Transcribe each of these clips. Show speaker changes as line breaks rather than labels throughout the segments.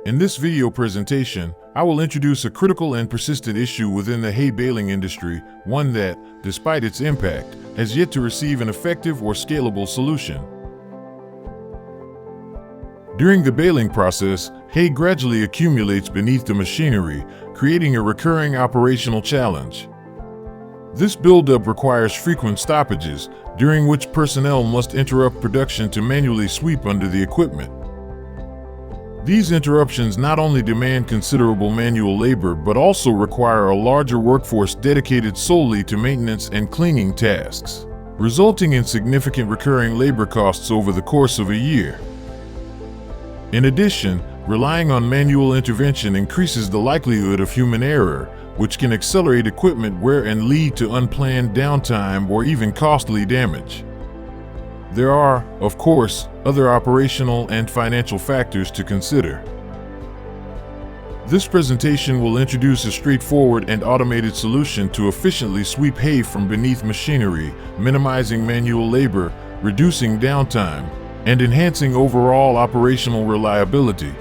In this video presentation, I will introduce a critical and persistent issue within the hay baling industry, one that, despite its impact, has yet to receive an effective or scalable solution. During the baling process, hay gradually accumulates beneath the machinery, creating a recurring operational challenge. This buildup requires frequent stoppages, during which personnel must interrupt production to manually sweep under the equipment. These interruptions not only demand considerable manual labor but also require a larger workforce dedicated solely to maintenance and cleaning tasks, resulting in significant recurring labor costs over the course of a year. In addition, relying on manual intervention increases the likelihood of human error, which can accelerate equipment wear and lead to unplanned downtime or even costly damage. There are, of course, other operational and financial factors to consider. This presentation will introduce a straightforward and automated solution to efficiently sweep hay from beneath machinery, minimizing manual labor, reducing downtime, and enhancing overall operational reliability.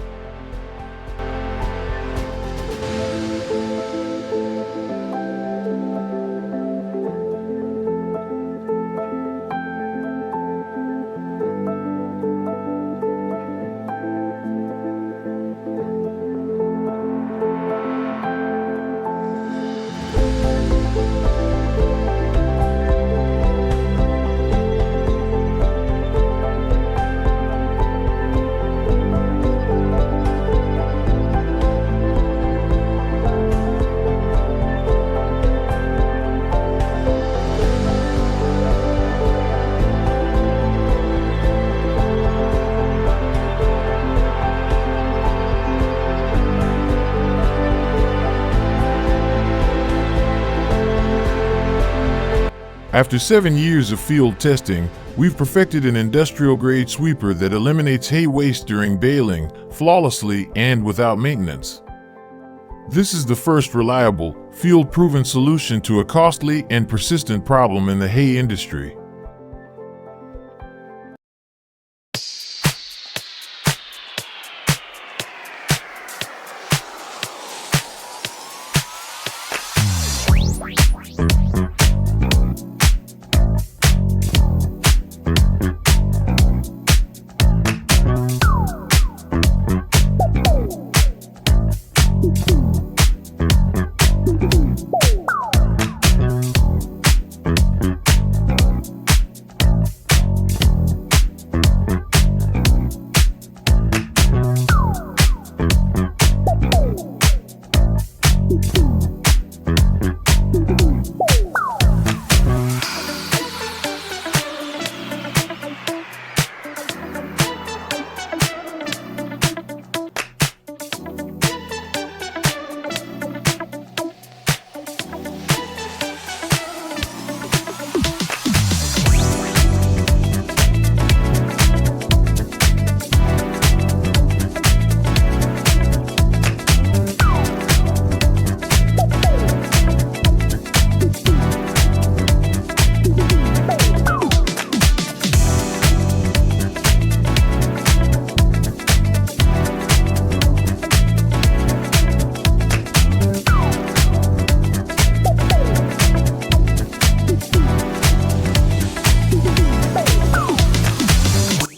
After 7 years of field testing, we've perfected an industrial-grade sweeper that eliminates hay waste during baling, flawlessly and without maintenance. This is the first reliable, field-proven solution to a costly and persistent problem in the hay industry.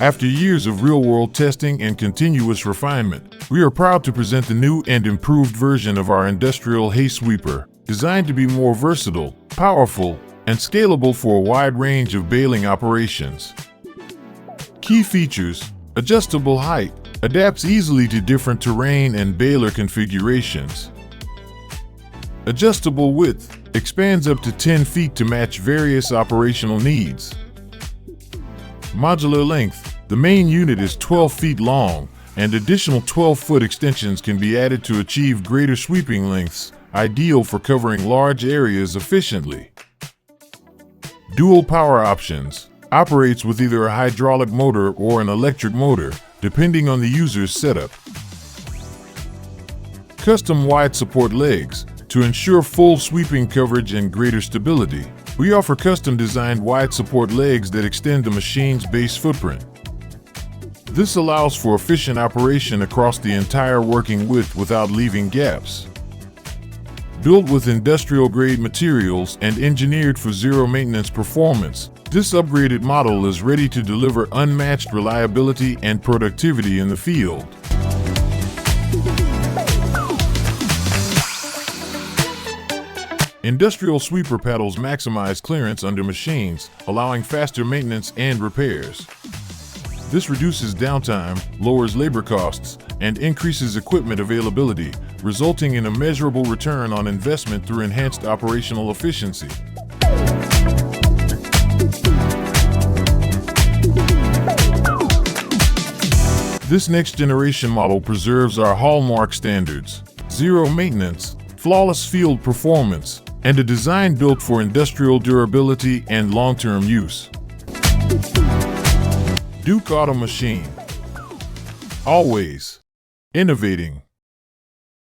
After years of real-world testing and continuous refinement, we are proud to present the new and improved version of our industrial hay sweeper, designed to be more versatile, powerful, and scalable for a wide range of baling operations. Key features: adjustable height, adapts easily to different terrain and baler configurations. Adjustable width, expands up to 10 feet to match various operational needs. Modular length, the main unit is 12 feet long, and additional 12-foot extensions can be added to achieve greater sweeping lengths, ideal for covering large areas efficiently. Dual power options, operates with either a hydraulic motor or an electric motor, depending on the user's setup. Custom wide support legs, to ensure full sweeping coverage and greater stability. We offer custom-designed wide support legs that extend the machine's base footprint. This allows for efficient operation across the entire working width without leaving gaps. Built with industrial-grade materials and engineered for zero-maintenance performance, this upgraded model is ready to deliver unmatched reliability and productivity in the field. Industrial sweeper paddles maximize clearance under machines, allowing faster maintenance and repairs. This reduces downtime, lowers labor costs, and increases equipment availability, resulting in a measurable return on investment through enhanced operational efficiency. This next-generation model preserves our hallmark standards: zero maintenance, flawless field performance, and a design built for industrial durability and long-term use. Automachine. Always innovating.